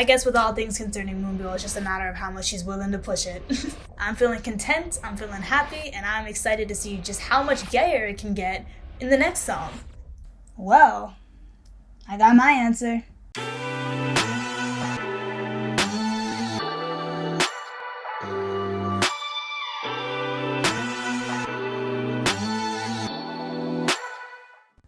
I guess with all things concerning Moonbyul, it's just a matter of how much she's willing to push it. I'm feeling content, I'm feeling happy, and I'm excited to see just how much gayer it can get in the next song. Well, I got my answer.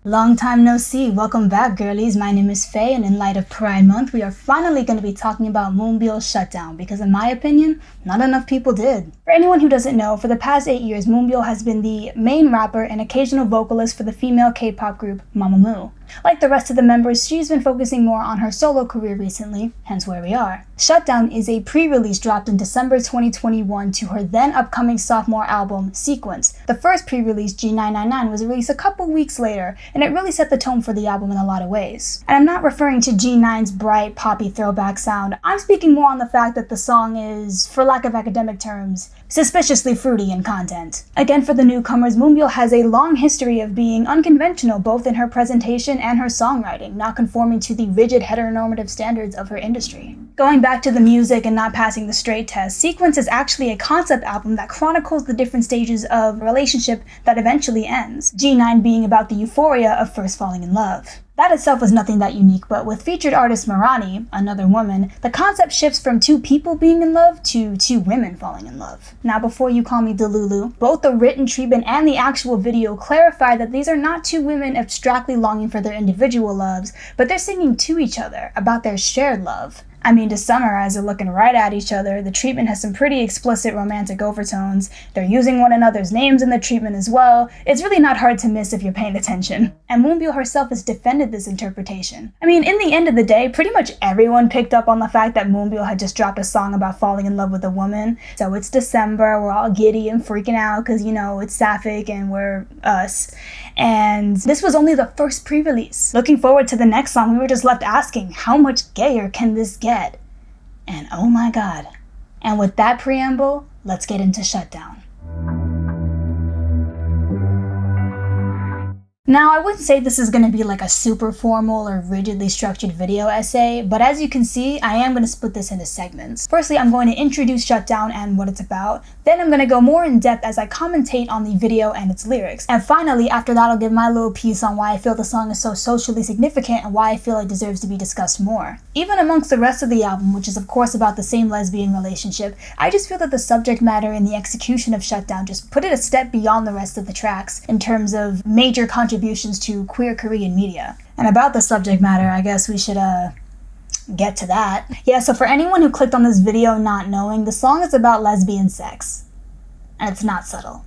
Long time no see. Welcome back, girlies. My name is Faye, and in light of Pride Month, we are finally going to be talking about Moonbyul's Shutdown, because in my opinion, not enough people did. For anyone who doesn't know, for the past 8 years, Moonbyul has been the main rapper and occasional vocalist for the female K-pop group Mamamoo. Like the rest of the members, she's been focusing more on her solo career recently, hence where we are. Shutdown is a pre-release dropped in December 2021 to her then upcoming sophomore album, Sequence. The first pre-release, G999, was released a couple weeks later, and it really set the tone for the album in a lot of ways. And I'm not referring to G9's bright, poppy throwback sound. I'm speaking more on the fact that the song is, for lack of academic terms, suspiciously fruity in content. Again, for the newcomers, Moonbyul has a long history of being unconventional both in her presentation and her songwriting, not conforming to the rigid heteronormative standards of her industry. Going back to the music and not passing the straight test, Sequence is actually a concept album that chronicles the different stages of a relationship that eventually ends, G9 being about the euphoria of first falling in love. That itself was nothing that unique, but with featured artist Marani, another woman, the concept shifts from two people being in love to two women falling in love. Now, before you call me Delulu, both the written treatment and the actual video clarify that these are not two women abstractly longing for their individual loves, but they're singing to each other about their shared love. I mean, to summarize, they're looking right at each other. The treatment has some pretty explicit romantic overtones. They're using one another's names in the treatment as well. It's really not hard to miss if you're paying attention. And Moonbyul herself has defended this interpretation. I mean, in the end of the day, pretty much everyone picked up on the fact that Moonbyul had just dropped a song about falling in love with a woman. So it's December, we're all giddy and freaking out because, you know, it's Sapphic and we're us. And this was only the first pre-release. Looking forward to the next song, we were just left asking, how much gayer can this get? And oh my god. And with that preamble, let's get into Shutdown. Now, I wouldn't say this is going to be like a super formal or rigidly structured video essay, but as you can see, I am going to split this into segments. Firstly, I'm going to introduce Shutdown and what it's about. Then I'm going to go more in depth as I commentate on the video and its lyrics. And finally, after that, I'll give my little piece on why I feel the song is so socially significant and why I feel it deserves to be discussed more. Even amongst the rest of the album, which is of course about the same lesbian relationship, I just feel that the subject matter and the execution of Shutdown just put it a step beyond the rest of the tracks in terms of major contributions to queer Korean media. And about the subject matter, I guess we should get to that. Yeah, so for anyone who clicked on this video not knowing, the song is about lesbian sex. And it's not subtle.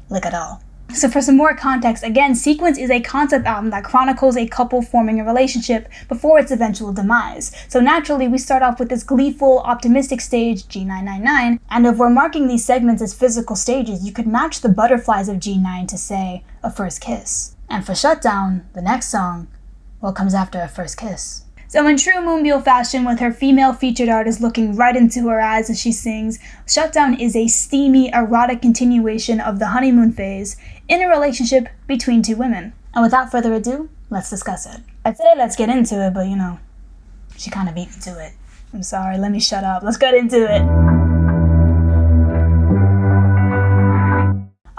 Like at all. So for some more context, again, Sequence is a concept album that chronicles a couple forming a relationship before its eventual demise. So naturally, we start off with this gleeful, optimistic stage, G999, and if we're marking these segments as physical stages, you could match the butterflies of G9 to, say, a first kiss. And for Shutdown, the next song, what comes after a first kiss? So in true Moonbyul fashion, with her female featured artist looking right into her eyes as she sings, Shutdown is a steamy, erotic continuation of the honeymoon phase in a relationship between two women. And without further ado, let's discuss it. I'd say let's get into it, but you know, she kind of beat me to it. I'm sorry, let me shut up. Let's get into it.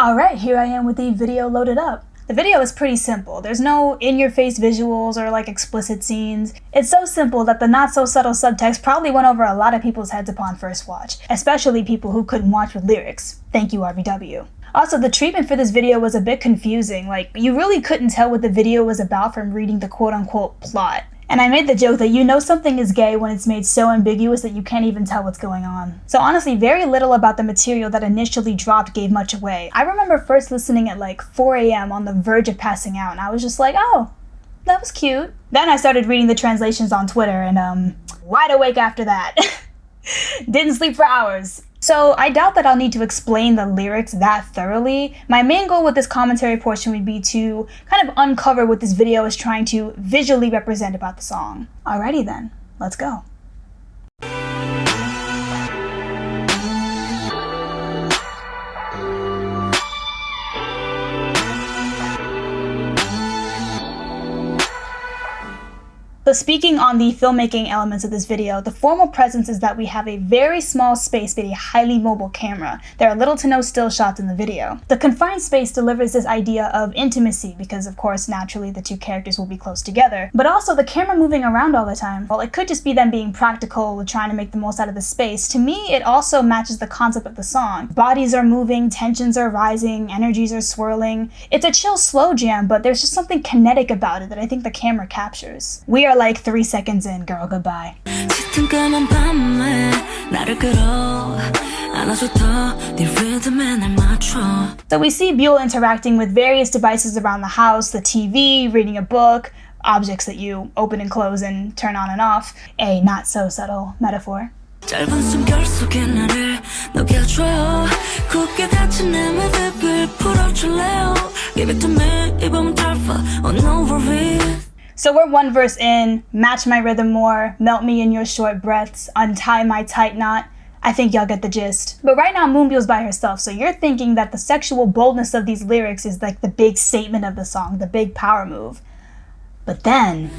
Alright, here I am with the video loaded up. The video is pretty simple. There's no in-your-face visuals or like explicit scenes. It's so simple that the not-so-subtle subtext probably went over a lot of people's heads upon first watch, especially people who couldn't watch with lyrics. Thank you, RBW. Also, the treatment for this video was a bit confusing. Like, you really couldn't tell what the video was about from reading the quote-unquote plot. And I made the joke that you know something is gay when it's made so ambiguous that you can't even tell what's going on. So honestly, very little about the material that initially dropped gave much away. I remember first listening at like 4 a.m. on the verge of passing out, and I was just like, oh, that was cute. Then I started reading the translations on Twitter, and wide awake after that. Didn't sleep for hours. So I doubt that I'll need to explain the lyrics that thoroughly. My main goal with this commentary portion would be to kind of uncover what this video is trying to visually represent about the song. Alrighty then, let's go. So speaking on the filmmaking elements of this video, the formal presence is that we have a very small space but a highly mobile camera. There are little to no still shots in the video. The confined space delivers this idea of intimacy because, of course, naturally the two characters will be close together. But also the camera moving around all the time. While it could just be them being practical, trying to make the most out of the space, to me it also matches the concept of the song. Bodies are moving, tensions are rising, energies are swirling. It's a chill slow jam, but there's just something kinetic about it that I think the camera captures. We are like 3 seconds in, girl, goodbye. So we see Byul interacting with various devices around the house, the TV, reading a book, objects that you open and close and turn on and off. A not so subtle metaphor. So we're one verse in, match my rhythm more, melt me in your short breaths, untie my tight knot. I think y'all get the gist. But right now Moonbyul's by herself, so you're thinking that the sexual boldness of these lyrics is like the big statement of the song, the big power move. But then...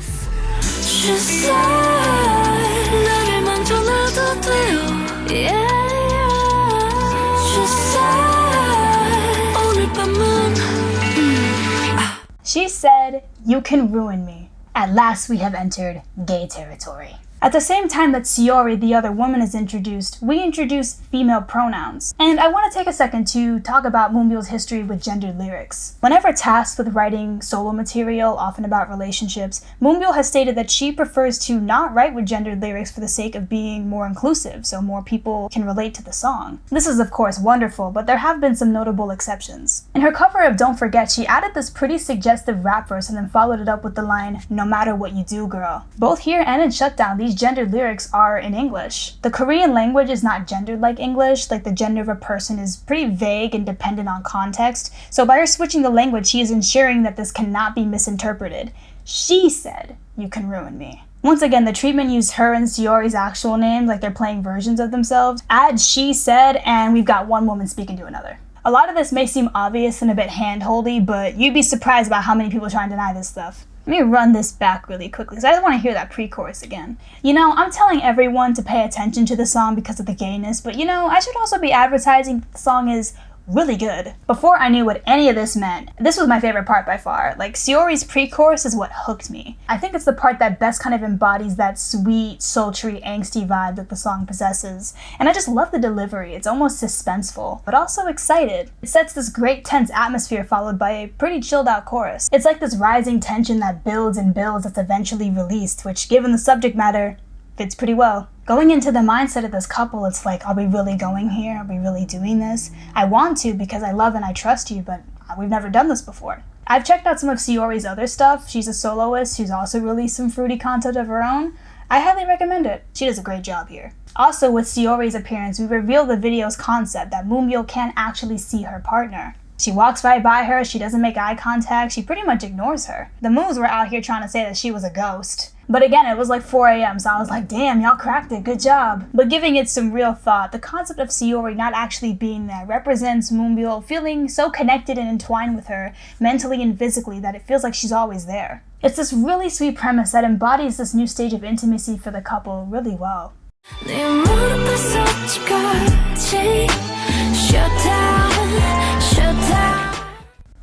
She said, "You can ruin me." At last we have entered gay territory. At the same time that Saori, the other woman, is introduced, we introduce female pronouns. And I want to take a second to talk about Moonbyul's history with gendered lyrics. Whenever tasked with writing solo material, often about relationships, Moonbyul has stated that she prefers to not write with gendered lyrics for the sake of being more inclusive, so more people can relate to the song. This is of course wonderful, but there have been some notable exceptions. In her cover of Don't Forget, she added this pretty suggestive rap verse and then followed it up with the line, "No matter what you do, girl." Both here and in Shutdown, these gendered lyrics are in English. The Korean language is not gendered like English, like the gender of a person is pretty vague and dependent on context, so by her switching the language, she is ensuring that this cannot be misinterpreted. She said, "You can ruin me." Once again, the treatment used her and Saori's actual names like they're playing versions of themselves. Add "she said" and we've got one woman speaking to another. A lot of this may seem obvious and a bit hand-holdy, but you'd be surprised about how many people try and deny this stuff. Let me run this back really quickly because I just want to hear that pre-chorus again. You know, I'm telling everyone to pay attention to the song because of the gayness, but you know, I should also be advertising that the song is really good. Before I knew what any of this meant, this was my favorite part by far. Like, Saori's pre-chorus is what hooked me. I think it's the part that best kind of embodies that sweet, sultry, angsty vibe that the song possesses. And I just love the delivery. It's almost suspenseful, but also excited. It sets this great tense atmosphere followed by a pretty chilled out chorus. It's like this rising tension that builds and builds that's eventually released, which given the subject matter, fits pretty well. Going into the mindset of this couple, it's like, are we really going here? Are we really doing this? I want to because I love and I trust you, but we've never done this before. I've checked out some of Saori's other stuff. She's a soloist who's also released some fruity content of her own. I highly recommend it. She does a great job here. Also, with Saori's appearance, we reveal the video's concept that Moonbyul can't actually see her partner. She walks right by her, she doesn't make eye contact, she pretty much ignores her. The moves were out here trying to say that she was a ghost. But again, it was like 4 a.m, so I was like, damn, y'all cracked it, good job. But giving it some real thought, the concept of Saori not actually being there represents Moonbyul feeling so connected and entwined with her, mentally and physically, that it feels like she's always there. It's this really sweet premise that embodies this new stage of intimacy for the couple really well.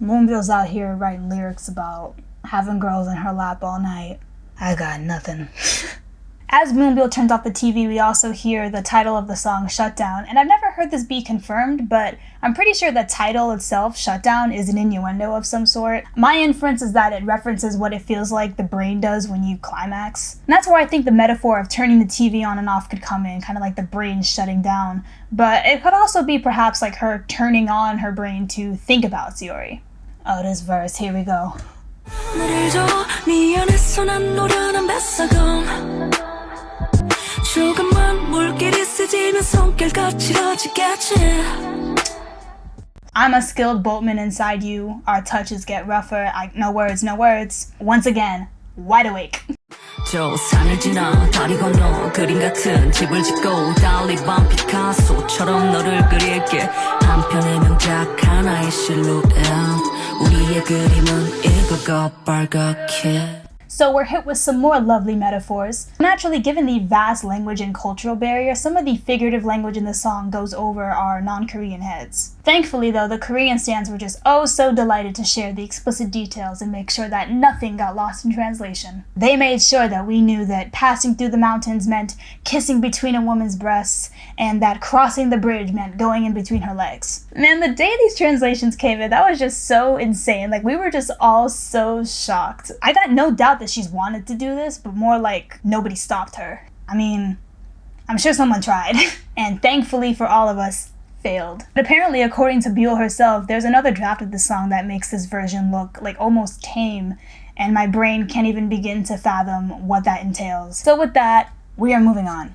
Moonbyul's out here writing lyrics about having girls in her lap all night. I got nothing. As Moonbyul turns off the TV, we also hear the title of the song, Shutdown, and I've never heard this be confirmed, but I'm pretty sure the title itself, Shutdown, is an innuendo of some sort. My inference is that it references what it feels like the brain does when you climax. And that's where I think the metaphor of turning the TV on and off could come in, kind of like the brain shutting down. But it could also be perhaps like her turning on her brain to think about Saori. Oh, this verse, here we go. I'm a skilled boatman inside you. Our touches get rougher. No words, no words. Once again, wide awake. 저 산을 지나 다리 건너 그림 같은 집을 짓고 달리 밤 피카소처럼 너를 그릴게 한편의 명작 하나의 실루엣 우리의 그림은 이거가 빨갛게. So we're hit with some more lovely metaphors. Naturally, given the vast language and cultural barrier, some of the figurative language in the song goes over our non-Korean heads. Thankfully though, the Korean stans were just oh so delighted to share the explicit details and make sure that nothing got lost in translation. They made sure that we knew that passing through the mountains meant kissing between a woman's breasts, and that crossing the bridge meant going in between her legs. Man, the day these translations came in, that was just so insane. Like, we were just all so shocked. I got no doubt that she's wanted to do this, but more like nobody stopped her. I mean, I'm sure someone tried, and thankfully for all of us, failed. But apparently, according to Buell herself, there's another draft of the song that makes this version look like almost tame, and my brain can't even begin to fathom what that entails. So with that, we are moving on.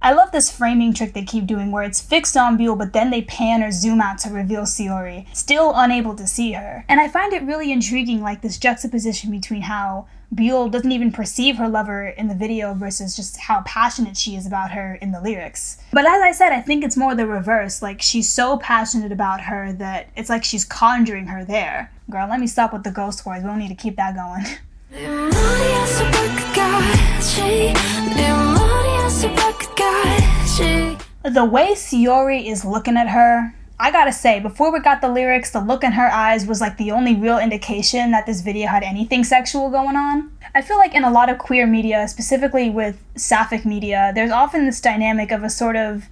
I love this framing trick they keep doing where it's fixed on Buell but then they pan or zoom out to reveal Saori, still unable to see her. And I find it really intriguing, like this juxtaposition between how Buell doesn't even perceive her lover in the video versus just how passionate she is about her in the lyrics. But as I said, I think it's more the reverse. Like, she's so passionate about her that it's like she's conjuring her there. Girl, let me stop with the ghost words. We don't need to keep that going. The way Saori is looking at her, I gotta say, before we got the lyrics, the look in her eyes was like the only real indication that this video had anything sexual going on. I feel like in a lot of queer media, specifically with Sapphic media, there's often this dynamic of a sort of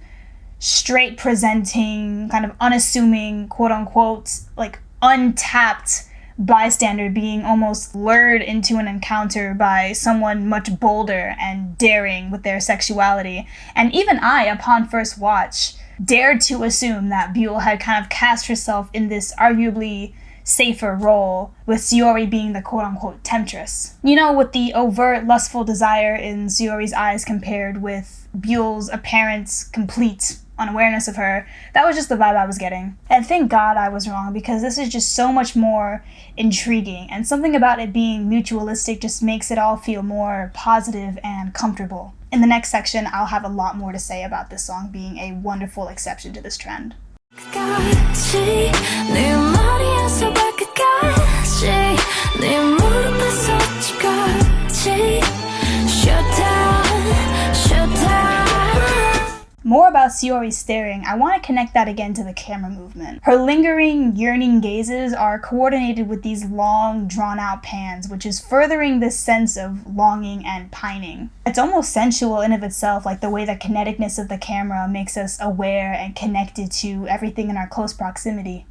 straight presenting, kind of unassuming, quote unquote, like untapped bystander being almost lured into an encounter by someone much bolder and daring with their sexuality. And even I, upon first watch, dared to assume that Buell had kind of cast herself in this arguably safer role, with Saori being the quote-unquote temptress. You know, with the overt lustful desire in Saori's eyes compared with Buell's apparent complete unawareness of her. That was just the vibe I was getting. And thank God I was wrong, because this is just so much more intriguing, and something about it being mutualistic just makes it all feel more positive and comfortable. In the next section, I'll have a lot more to say about this song being a wonderful exception to this trend. More about Saori's staring, I want to connect that again to the camera movement. Her lingering, yearning gazes are coordinated with these long, drawn-out pans, which is furthering this sense of longing and pining. It's almost sensual in of itself, like the way the kineticness of the camera makes us aware and connected to everything in our close proximity.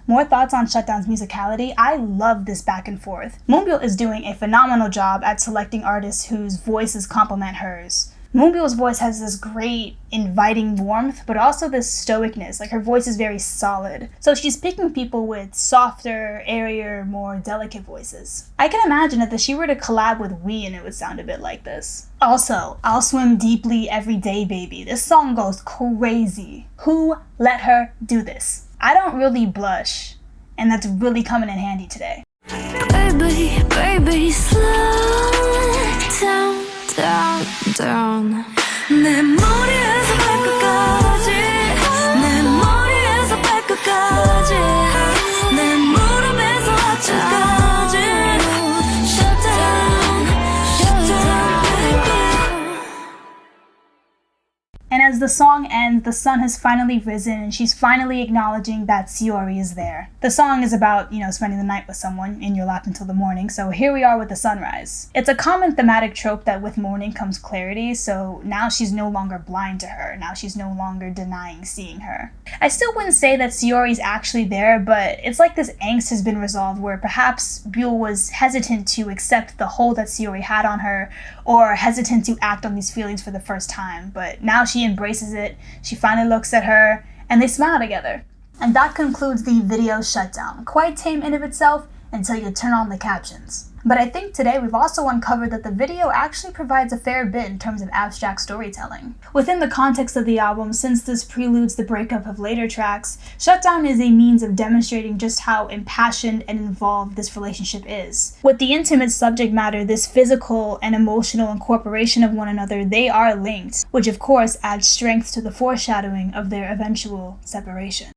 More thoughts on Shutdown's musicality. I love this back and forth. Moonbyul is doing a phenomenal job at selecting artists whose voices complement hers. Moonbyul's voice has this great, inviting warmth, but also this stoicness. Like, her voice is very solid. So she's picking people with softer, airier, more delicate voices. I can imagine that if she were to collab with Ween, it would sound a bit like this. Also, I'll Swim Deeply Everyday Baby. This song goes crazy. Who let her do this? I don't really blush, and that's really coming in handy today. Baby, baby, slow down. Down, down. 내 머리에서 발끝까지 내 머리에서 발끝까지 내 무릎에서 하체까지 Shut down, shut down, baby. And as the song ends, the sun has finally risen and she's finally acknowledging that Saori is there. The song is about, spending the night with someone in your lap until the morning, so here we are with the sunrise. It's a common thematic trope that with morning comes clarity, so now she's no longer blind to her, now she's no longer denying seeing her. I still wouldn't say that Saori's actually there, but it's like this angst has been resolved where perhaps Buell was hesitant to accept the hold that Saori had on her, or hesitant to act on these feelings for the first time, but now she embraces it, she finally looks at her, and they smile together. And that concludes the video Shutdown. Quite tame in of itself until you turn on the captions. But I think today we've also uncovered that the video actually provides a fair bit in terms of abstract storytelling. Within the context of the album, since this preludes the breakup of later tracks, Shutdown is a means of demonstrating just how impassioned and involved this relationship is. With the intimate subject matter, this physical and emotional incorporation of one another, they are linked, which of course adds strength to the foreshadowing of their eventual separation.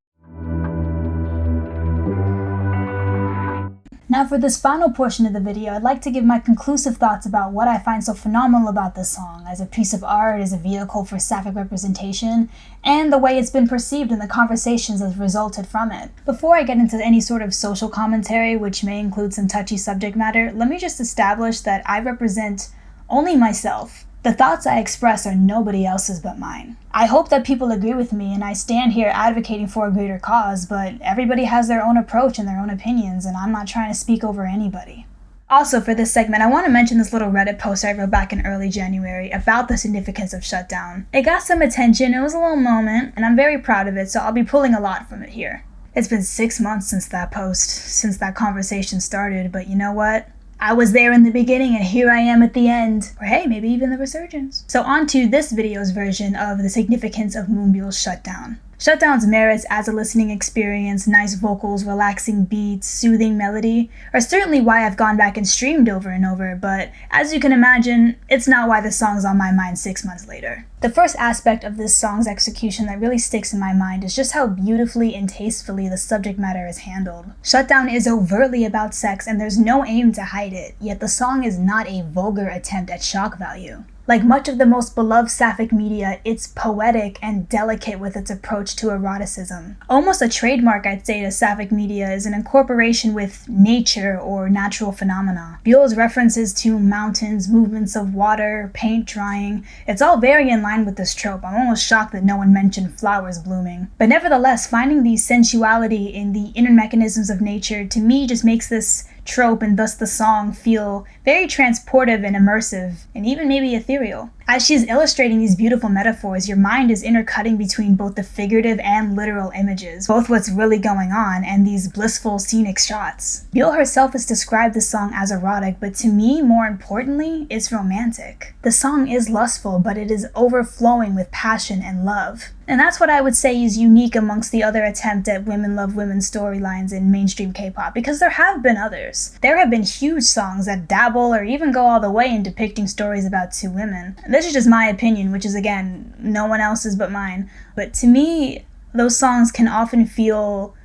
Now for this final portion of the video, I'd like to give my conclusive thoughts about what I find so phenomenal about this song as a piece of art, as a vehicle for Sapphic representation, and the way it's been perceived in the conversations that have resulted from it. Before I get into any sort of social commentary, which may include some touchy subject matter, let me just establish that I represent only myself. The thoughts I express are nobody else's but mine. I hope that people agree with me, and I stand here advocating for a greater cause, but everybody has their own approach and their own opinions, and I'm not trying to speak over anybody. Also, for this segment, I want to mention this little Reddit post I wrote back in early January about the significance of Shutdown. It got some attention, it was a little moment, and I'm very proud of it, so I'll be pulling a lot from it here. It's been 6 months since that post, since that conversation started, but you know what? I was there in the beginning and here I am at the end. Or hey, maybe even the resurgence. So on to this video's version of the significance of Moonbyul's Shutdown. Shutdown's merits as a listening experience, nice vocals, relaxing beats, soothing melody, are certainly why I've gone back and streamed over and over, but as you can imagine, it's not why the song's on my mind 6 months later. The first aspect of this song's execution that really sticks in my mind is just how beautifully and tastefully the subject matter is handled. Shutdown is overtly about sex and there's no aim to hide it, yet the song is not a vulgar attempt at shock value. Like much of the most beloved Sapphic media, it's poetic and delicate with its approach to eroticism. Almost a trademark, I'd say, to Sapphic media is an incorporation with nature or natural phenomena. Byul's references to mountains, movements of water, paint drying, it's all very in line with this trope. I'm almost shocked that no one mentioned flowers blooming. But nevertheless, finding the sensuality in the inner mechanisms of nature to me just makes this trope and thus the song feel very transportive and immersive, and even maybe ethereal. As she's illustrating these beautiful metaphors, your mind is intercutting between both the figurative and literal images, both what's really going on and these blissful scenic shots. Byul herself has described the song as erotic, but to me, more importantly, it's romantic. The song is lustful, but it is overflowing with passion and love. And that's what I would say is unique amongst the other attempt at women love women storylines in mainstream K-pop, because there have been others. There have been huge songs that dabble or even go all the way in depicting stories about two women. This is just my opinion, which is again, no one else's but mine. But to me, those songs can often feel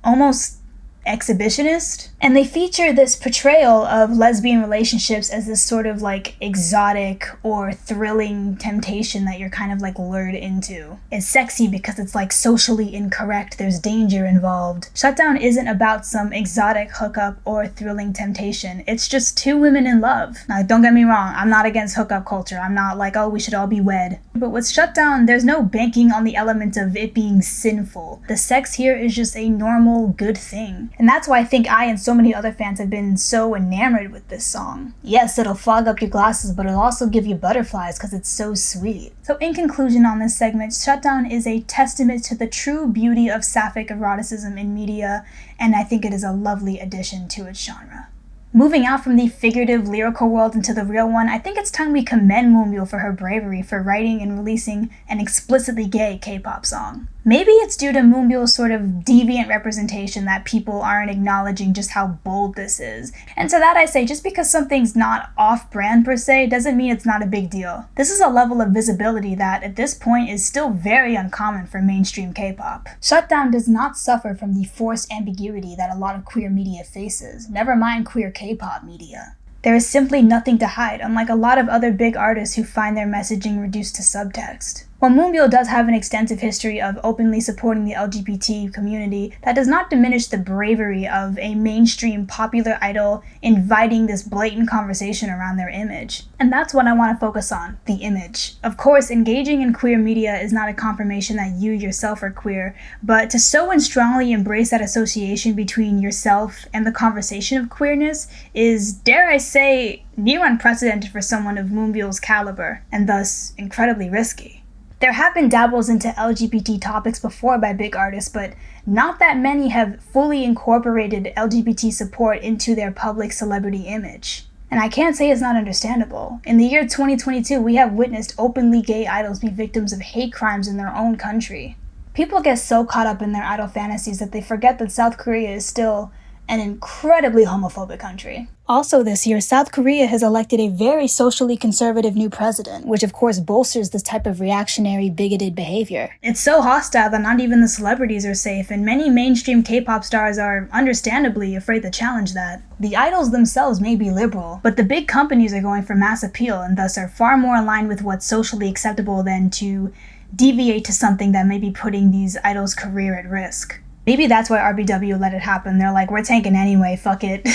almost exhibitionist, and they feature this portrayal of lesbian relationships as this sort of like exotic or thrilling temptation that you're kind of like lured into. It's sexy because it's like socially incorrect, there's danger involved. Shutdown isn't about some exotic hookup or thrilling temptation, it's just two women in love. Now don't get me wrong, I'm not against hookup culture, I'm not like, oh, we should all be wed. But with Shutdown, there's no banking on the element of it being sinful. The sex here is just a normal, good thing. And that's why I think I and so many other fans have been so enamored with this song. Yes, it'll fog up your glasses, but it'll also give you butterflies because it's so sweet. So in conclusion on this segment, Shutdown is a testament to the true beauty of Sapphic eroticism in media, and I think it is a lovely addition to its genre. Moving out from the figurative lyrical world into the real one, I think it's time we commend Moonbyul for her bravery for writing and releasing an explicitly gay K-pop song. Maybe it's due to Moonbyul's sort of deviant representation that people aren't acknowledging just how bold this is. And to that I say, just because something's not off-brand per se, doesn't mean it's not a big deal. This is a level of visibility that, at this point, is still very uncommon for mainstream K-pop. Shutdown does not suffer from the forced ambiguity that a lot of queer media faces, never mind queer K-pop media. There is simply nothing to hide, unlike a lot of other big artists who find their messaging reduced to subtext. While Moonbyul does have an extensive history of openly supporting the LGBT community, that does not diminish the bravery of a mainstream popular idol inviting this blatant conversation around their image. And that's what I want to focus on, the image. Of course, engaging in queer media is not a confirmation that you yourself are queer, but to so and strongly embrace that association between yourself and the conversation of queerness is, dare I say, near unprecedented for someone of Moonbyul's caliber, and thus incredibly risky. There have been dabbles into LGBT topics before by big artists, but not that many have fully incorporated LGBT support into their public celebrity image. And I can't say it's not understandable. In the year 2022, we have witnessed openly gay idols be victims of hate crimes in their own country. People get so caught up in their idol fantasies that they forget that South Korea is still an incredibly homophobic country. Also this year, South Korea has elected a very socially conservative new president, which of course bolsters this type of reactionary, bigoted behavior. It's so hostile that not even the celebrities are safe, and many mainstream K-pop stars are understandably afraid to challenge that. The idols themselves may be liberal, but the big companies are going for mass appeal and thus are far more aligned with what's socially acceptable than to deviate to something that may be putting these idols' career at risk. Maybe that's why RBW let it happen. They're like, we're tanking anyway, fuck it.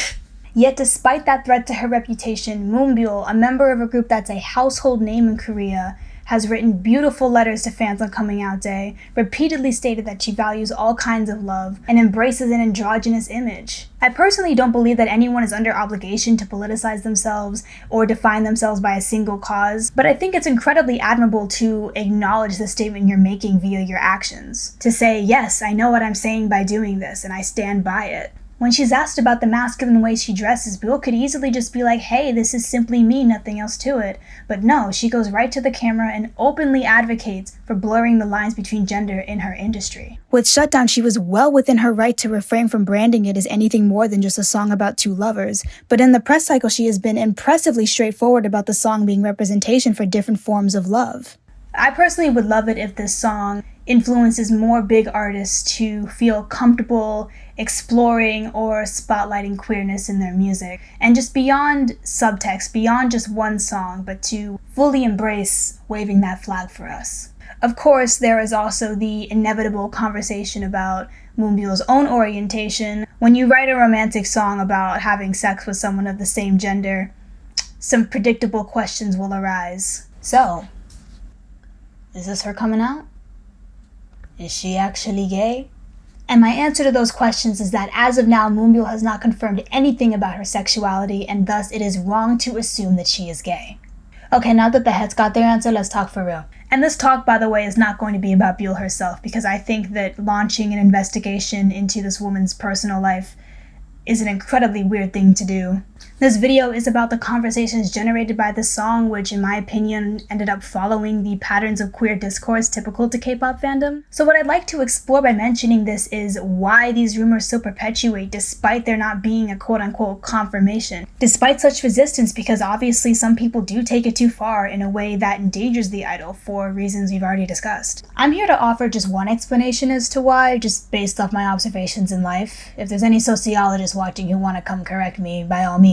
Yet despite that threat to her reputation, Moonbyul, a member of a group that's a household name in Korea, has written beautiful letters to fans on Coming Out Day, repeatedly stated that she values all kinds of love and embraces an androgynous image. I personally don't believe that anyone is under obligation to politicize themselves or define themselves by a single cause, but I think it's incredibly admirable to acknowledge the statement you're making via your actions. To say, yes, I know what I'm saying by doing this, and I stand by it. When she's asked about the masculine way she dresses, Bill could easily just be like, hey, this is simply me, nothing else to it. But no, she goes right to the camera and openly advocates for blurring the lines between gender in her industry. With Shutdown, she was well within her right to refrain from branding it as anything more than just a song about two lovers. But in the press cycle, she has been impressively straightforward about the song being representation for different forms of love. I personally would love it if this song influences more big artists to feel comfortable exploring or spotlighting queerness in their music, and just beyond subtext, beyond just one song, but to fully embrace waving that flag for us. Of course, there is also the inevitable conversation about Moonbyul's own orientation. When you write a romantic song about having sex with someone of the same gender, some predictable questions will arise. So, is this her coming out? Is she actually gay? And my answer to those questions is that as of now, Moonbyul has not confirmed anything about her sexuality, and thus it is wrong to assume that she is gay. Okay, now that the heads got their answer, let's talk for real. And this talk, by the way, is not going to be about Byul herself, because I think that launching an investigation into this woman's personal life is an incredibly weird thing to do. This video is about the conversations generated by this song, which in my opinion ended up following the patterns of queer discourse typical to K-pop fandom. So what I'd like to explore by mentioning this is why these rumors still perpetuate despite there not being a quote-unquote confirmation. Despite such resistance, because obviously some people do take it too far in a way that endangers the idol for reasons we've already discussed. I'm here to offer just one explanation as to why, just based off my observations in life. If there's any sociologists watching who want to come correct me, by all means.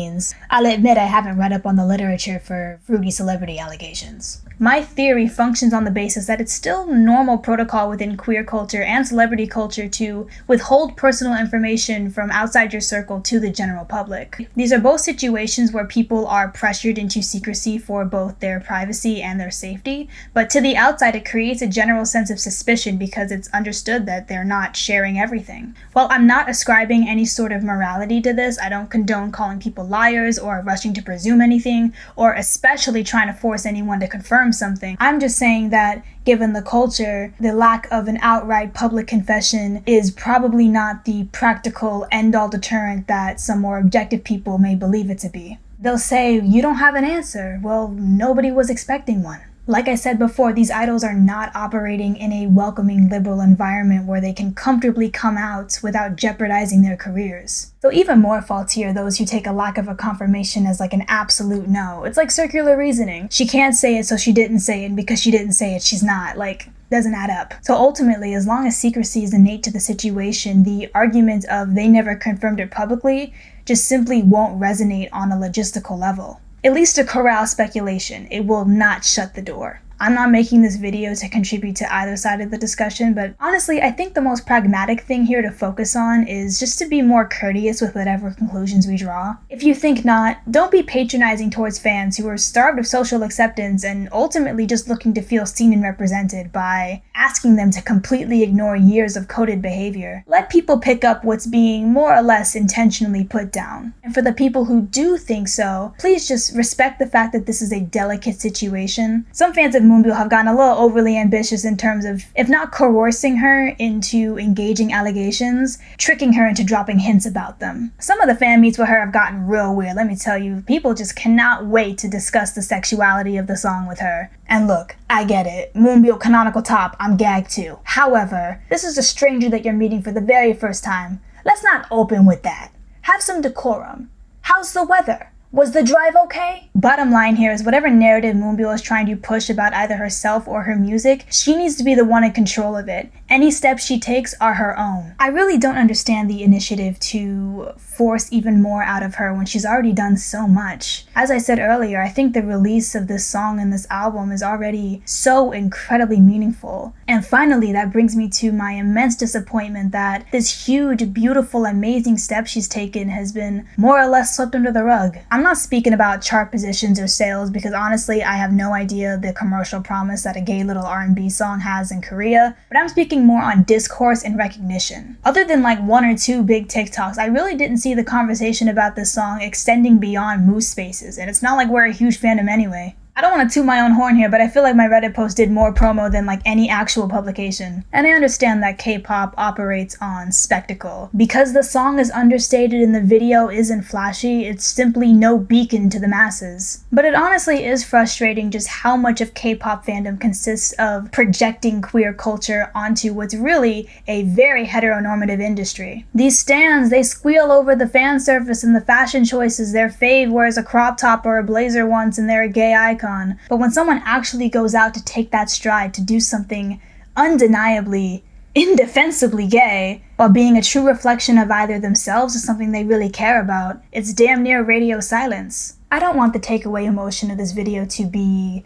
I'll admit I haven't read up on the literature for fruity celebrity allegations. My theory functions on the basis that it's still normal protocol within queer culture and celebrity culture to withhold personal information from outside your circle to the general public. These are both situations where people are pressured into secrecy for both their privacy and their safety, but to the outside it creates a general sense of suspicion because it's understood that they're not sharing everything. While I'm not ascribing any sort of morality to this, I don't condone calling people liars or rushing to presume anything, or especially trying to force anyone to confirm something. I'm just saying that given the culture, the lack of an outright public confession is probably not the practical end-all deterrent that some more objective people may believe it to be. They'll say, you don't have an answer. Well, nobody was expecting one. Like I said before, these idols are not operating in a welcoming liberal environment where they can comfortably come out without jeopardizing their careers. So even more faulty are those who take a lack of a confirmation as like an absolute no. It's like circular reasoning. She can't say it, so she didn't say it, and because she didn't say it, she's not. Like, doesn't add up. So ultimately, as long as secrecy is innate to the situation, the argument of they never confirmed it publicly just simply won't resonate on a logistical level. At least to corral speculation, it will not shut the door. I'm not making this video to contribute to either side of the discussion, but honestly, I think the most pragmatic thing here to focus on is just to be more courteous with whatever conclusions we draw. If you think not, don't be patronizing towards fans who are starved of social acceptance and ultimately just looking to feel seen and represented by asking them to completely ignore years of coded behavior. Let people pick up what's being more or less intentionally put down. And for the people who do think so, please just respect the fact that this is a delicate situation. Some fans have Moonbyul have gotten a little overly ambitious in terms of, if not coercing her into engaging allegations, tricking her into dropping hints about them. Some of the fan meets with her have gotten real weird, let me tell you. People just cannot wait to discuss the sexuality of the song with her. And look, I get it. Moonbyul canonical top, I'm gagged too. However, this is a stranger that you're meeting for the very first time. Let's not open with that. Have some decorum. How's the weather? Was the drive okay? Bottom line here is whatever narrative Moonbyul is trying to push about either herself or her music, she needs to be the one in control of it. Any steps she takes are her own. I really don't understand the initiative to force even more out of her when she's already done so much. As I said earlier, I think the release of this song and this album is already so incredibly meaningful. And finally, that brings me to my immense disappointment that this huge, beautiful, amazing step she's taken has been more or less swept under the rug. I'm not speaking about chart positions or sales because honestly, I have no idea the commercial promise that a gay little R&B song has in Korea, but I'm speaking more on discourse and recognition. Other than like one or two big TikToks, I really didn't see the conversation about this song extending beyond Moose spaces, and it's not like we're a huge fandom anyway. I don't want to toot my own horn here, but I feel like my Reddit post did more promo than like any actual publication. And I understand that K-pop operates on spectacle. Because the song is understated and the video isn't flashy, it's simply no beacon to the masses. But it honestly is frustrating just how much of K-pop fandom consists of projecting queer culture onto what's really a very heteronormative industry. These stans, they squeal over the fan service and the fashion choices. Their fave wears a crop top or a blazer once and they're a gay icon. But when someone actually goes out to take that stride to do something undeniably, indefensibly gay, while being a true reflection of either themselves or something they really care about, it's damn near radio silence. I don't want the takeaway emotion of this video to be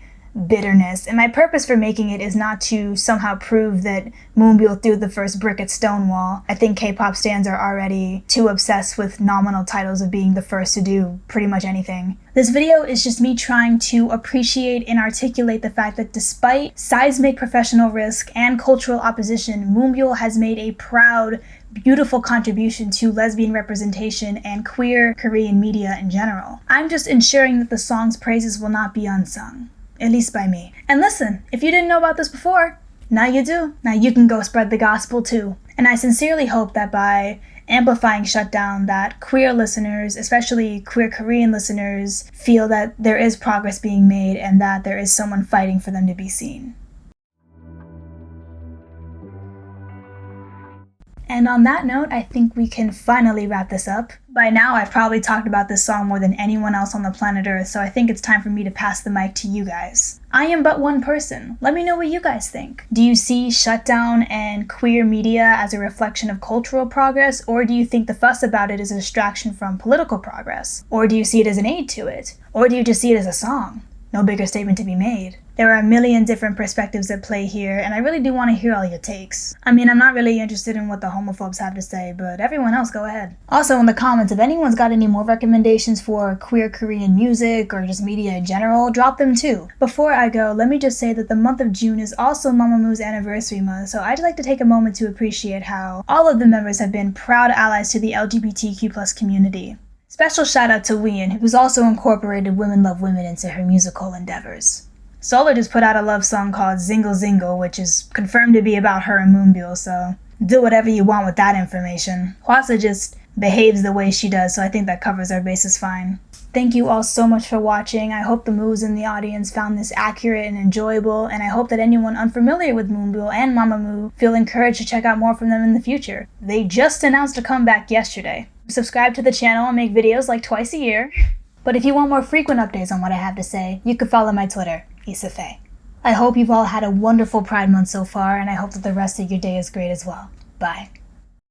bitterness, and my purpose for making it is not to somehow prove that Moonbyul threw the first brick at Stonewall. I think K-pop stans are already too obsessed with nominal titles of being the first to do pretty much anything. This video is just me trying to appreciate and articulate the fact that despite seismic professional risk and cultural opposition, Moonbyul has made a proud, beautiful contribution to lesbian representation and queer Korean media in general. I'm just ensuring that the song's praises will not be unsung. At least by me. And listen, if you didn't know about this before, now you do. Now you can go spread the gospel too. And I sincerely hope that by amplifying Shutdown, that queer listeners, especially queer Korean listeners, feel that there is progress being made and that there is someone fighting for them to be seen. And on that note, I think we can finally wrap this up. By now, I've probably talked about this song more than anyone else on the planet Earth, so I think it's time for me to pass the mic to you guys. I am but one person. Let me know what you guys think. Do you see Shutdown and queer media as a reflection of cultural progress, or do you think the fuss about it is a distraction from political progress? Or do you see it as an aid to it? Or do you just see it as a song? No bigger statement to be made. There are a million different perspectives at play here, and I really do want to hear all your takes. I mean, I'm not really interested in what the homophobes have to say, but everyone else, go ahead. Also, in the comments, if anyone's got any more recommendations for queer Korean music or just media in general, drop them too. Before I go, let me just say that the month of June is also Mamamoo's anniversary month, so I'd like to take a moment to appreciate how all of the members have been proud allies to the LGBTQ+ community. Special shout out to Wheein, who's also incorporated Women Love Women into her musical endeavors. Solar just put out a love song called Zingle Zingle, which is confirmed to be about her and Moonbyul, so do whatever you want with that information. Hwasa just behaves the way she does, so I think that covers our bases fine. Thank you all so much for watching. I hope the moos in the audience found this accurate and enjoyable, and I hope that anyone unfamiliar with Moonbyul and Mamamoo feel encouraged to check out more from them in the future. They just announced a comeback yesterday. Subscribe to the channel and make videos like twice a year. But if you want more frequent updates on what I have to say, you can follow my Twitter, Isafae. I hope you've all had a wonderful Pride Month so far, and I hope that the rest of your day is great as well. Bye.